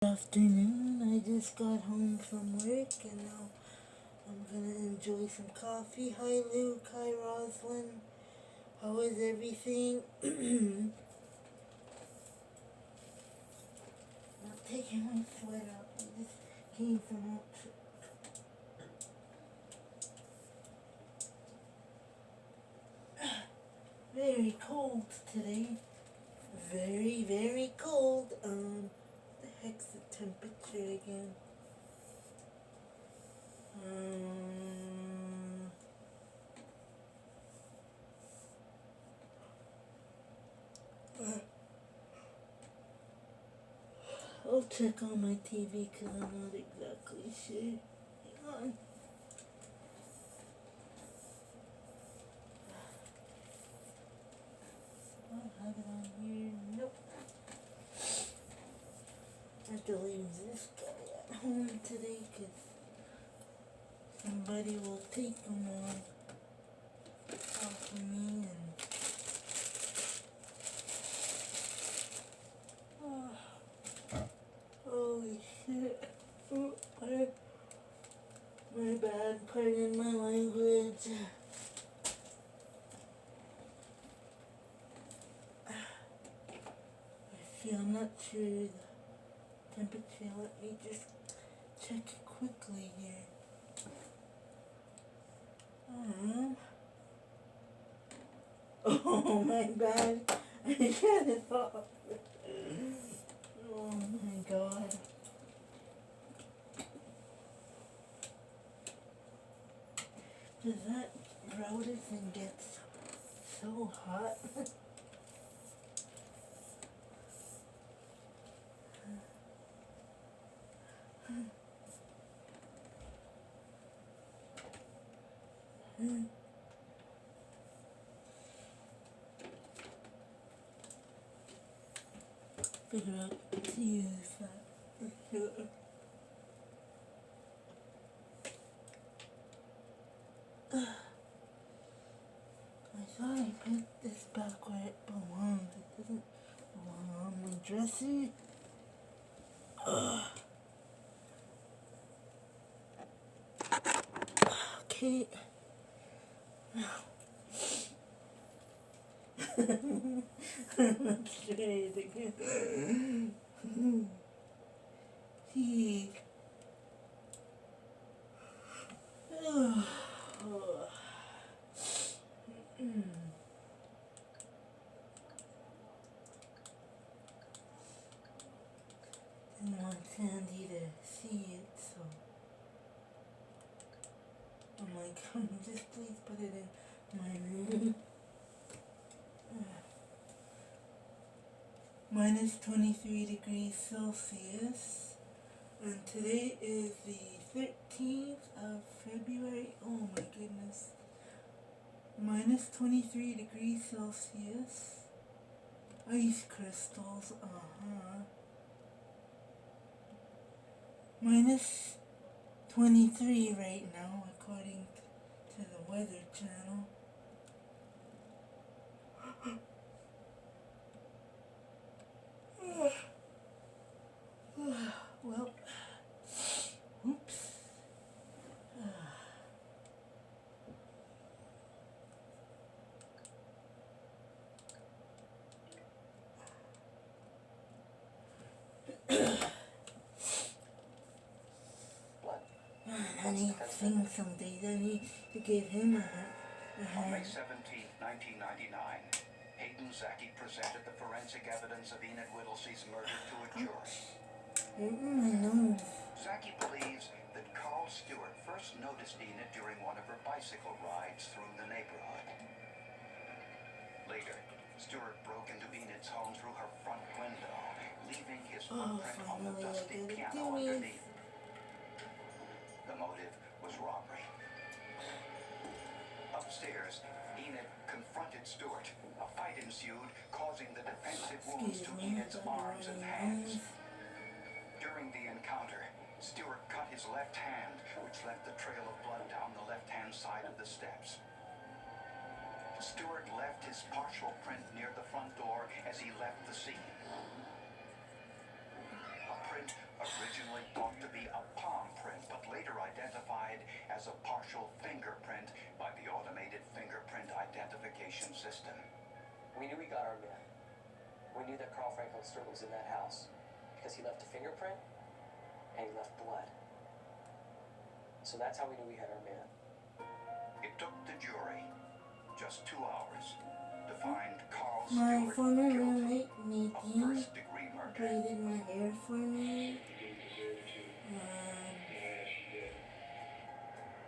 Afternoon. I just got home from work and now I'm gonna enjoy some coffee. Hi Luke, hi Roslyn. How is everything? Not taking my sweater off. I just came from out. Very cold today. Very, very cold. The heck's the temperature again? I'll check on my TV because I'm not exactly sure. Hang on. I don't have it on here. Nope. I have to leave this guy at home today because somebody will take him off of me and holy shit. Oh, my bad, pardon my language. See, I'm not sure the temperature. Let me just check it quickly here. Oh my bad. I shut it off. Oh my god. Does that router thing get so hot? Figure out to use that for sure. I thought I put this back where it belongs. It doesn't belong on my dresser. Okay. Let's try it again. See. Didn't want Sandy to see it, so I'm like, just please put it in my room. Minus 23 degrees Celsius, and today is the 13th of February. Oh my goodness. Minus 23 degrees Celsius. Ice crystals, Minus 23 right now, according to the Weather Channel. Well, oops. I need to sing some days. I need to give him a hand. On May 17, 1999, Hayden Zaki presented the forensic evidence of Enid Whittlesey's murder to a jury. My nose. Zaki believes that Carl Stewart first noticed Enid during one of her bicycle rides through the neighborhood. Later, Stewart broke into Enid's home through her front window, leaving his footprint on the dusty piano underneath. The motive was robbery. Upstairs, Enid confronted Stewart. A fight ensued, causing the defensive wounds to Enid's arms and hands. During the encounter, Stewart cut his left hand, which left a trail of blood down the left-hand side of the steps. Stewart left his partial print near the front door as he left the scene. A print originally thought to be a palm print, but later identified as a partial fingerprint by the automated fingerprint identification system. We knew we got our man. We knew that Carl Franklin Stewart was in that house because he left a fingerprint and he left blood. So that's how we knew we had our man. It took the jury just 2 hours to find Carl My Stewart former guilty roommate, of Nathan, first-degree murder. braided my hair for me.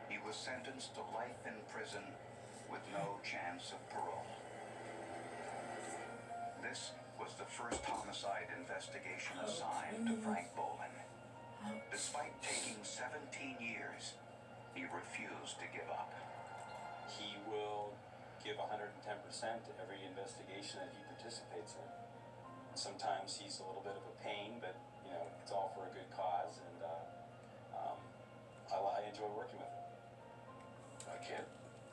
He was sentenced to life in prison with no chance of parole. This was the first homicide investigation assigned to Frank Bolin. Despite taking 17 years, he refused to give up. He will give 110% to every investigation that he participates in. Sometimes he's a little bit of a pain, but you know, it's all for a good cause, and I enjoy working with him. I can't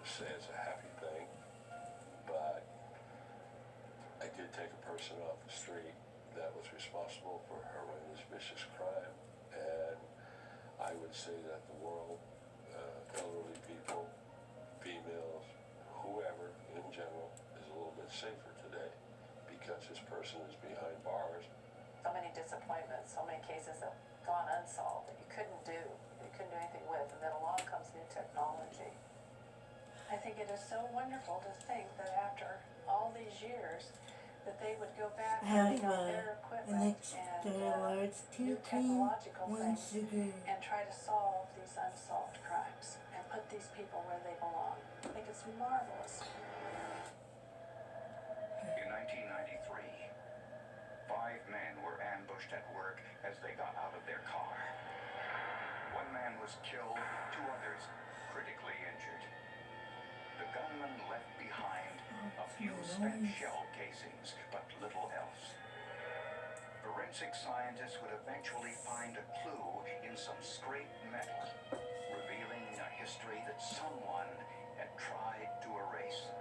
say it's a happy thing, but I did take a person off the street that was responsible for horrendous, vicious crime, and I would say that the world, elderly people, females, whoever in general, is a little bit safer today because this person is behind bars. So many disappointments, so many cases that have gone unsolved that you couldn't do anything with, and then along comes new technology. I think it is so wonderful to think that after all these years, that they would go back I and have their an equipment extra and large new 2 cream, technological 1 things sugar. and try to solve these unsolved crimes and put these people where they belong. I think it's marvelous. In 1993, 5 men were ambushed at work as they got out of their car. 1 man was killed, 2 others critically injured. The gunman left behind a few spent shell casings, but little else. Forensic scientists would eventually find a clue in some scraped metal, revealing a history that someone had tried to erase.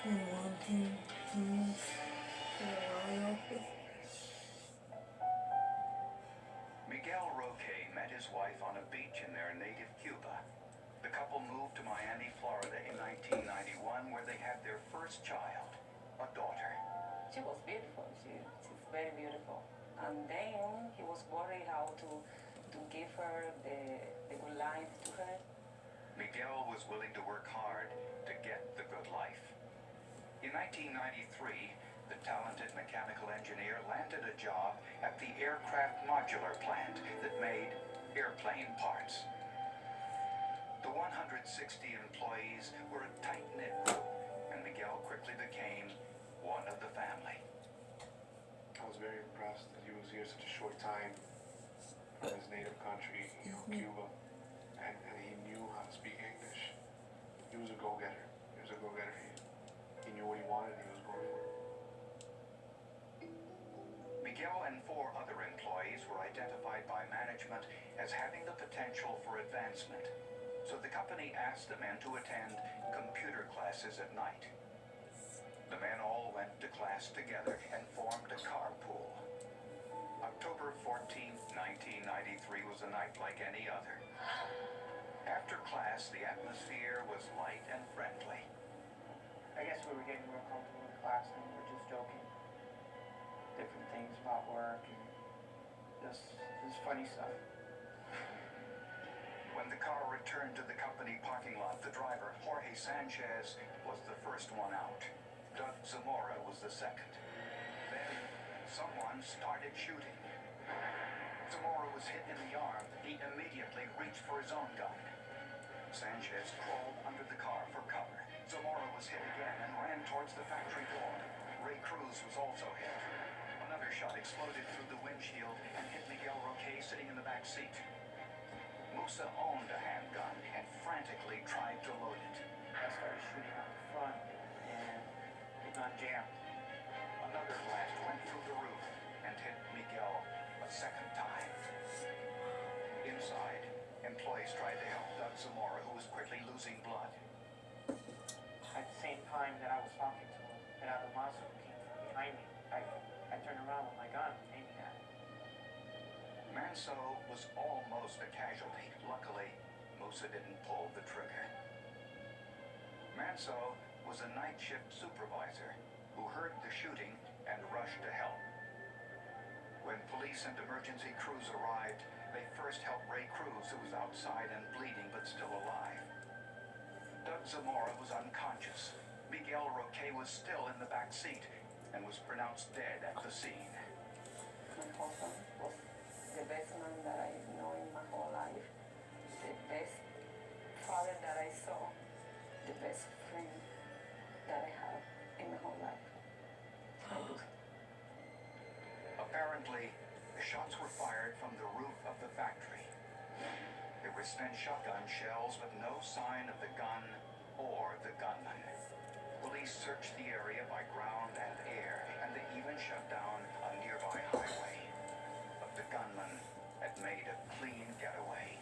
Been wanting things for a while. Miguel Roque met his wife on a beach in their native Cuba. The couple moved to Miami, Florida in 1991, where they had their first child, a daughter. She was beautiful. She's very beautiful. And then he was worried how to give her the good life to her. Miguel was willing to work hard to get the good life. In 1993, the talented mechanical engineer landed a job at the aircraft modular plant that made airplane parts. The 160 employees were a tight-knit group, and Miguel quickly became one of the family. I was very impressed that he was here such a short time from his native country, Cuba, and he knew how to speak English. He was a go-getter. He knew what he wanted and he was going for it. Miguel and 4 other employees were identified by management as having the potential for advancement, so the company asked the men to attend computer classes at night. The men all went to class together and formed a carpool. October 14, 1993 was a night like any other. After class, the atmosphere was light and friendly. I guess we were getting more comfortable in class and we were just joking. Different things about work and just funny stuff. When the car returned to the company parking lot, the driver, Jorge Sanchez, was the first one out. Doug Zamora was the second. Then, someone started shooting. Zamora was hit in the arm. He immediately reached for his own gun. Sanchez crawled under the car for cover. Zamora was hit again and ran towards the factory door. Ray Cruz was also hit. Another shot exploded through the windshield and hit Miguel Roque sitting in the back seat. Musa owned a handgun and frantically tried to load it. I started shooting out the front and the gun jammed. Another blast went through the roof and hit Miguel a second time. Inside, employees tried to help Doug Zamora, who was quickly losing blood. At the same time that I was talking to him, Gerardo Masso came from behind me. I turned around with my gun, aimed Manso was almost a casualty. Luckily, Musa didn't pull the trigger. Manso was a night shift supervisor who heard the shooting and rushed to help. When police and emergency crews arrived, they first helped Ray Cruz, who was outside and bleeding but still alive. Doug Zamora was unconscious. Miguel Roque was still in the back seat and was pronounced dead at the scene. My husband was the best man that I know in my whole life, the best father that I saw, the best friend that I have in my whole life. Apparently, the shots were fired from the roof of the factory. There were spent shotgun shells, but no sign of the gun or the gunman. Police searched the area by ground and air, and they even shut down a nearby highway. But the gunman had made a clean getaway.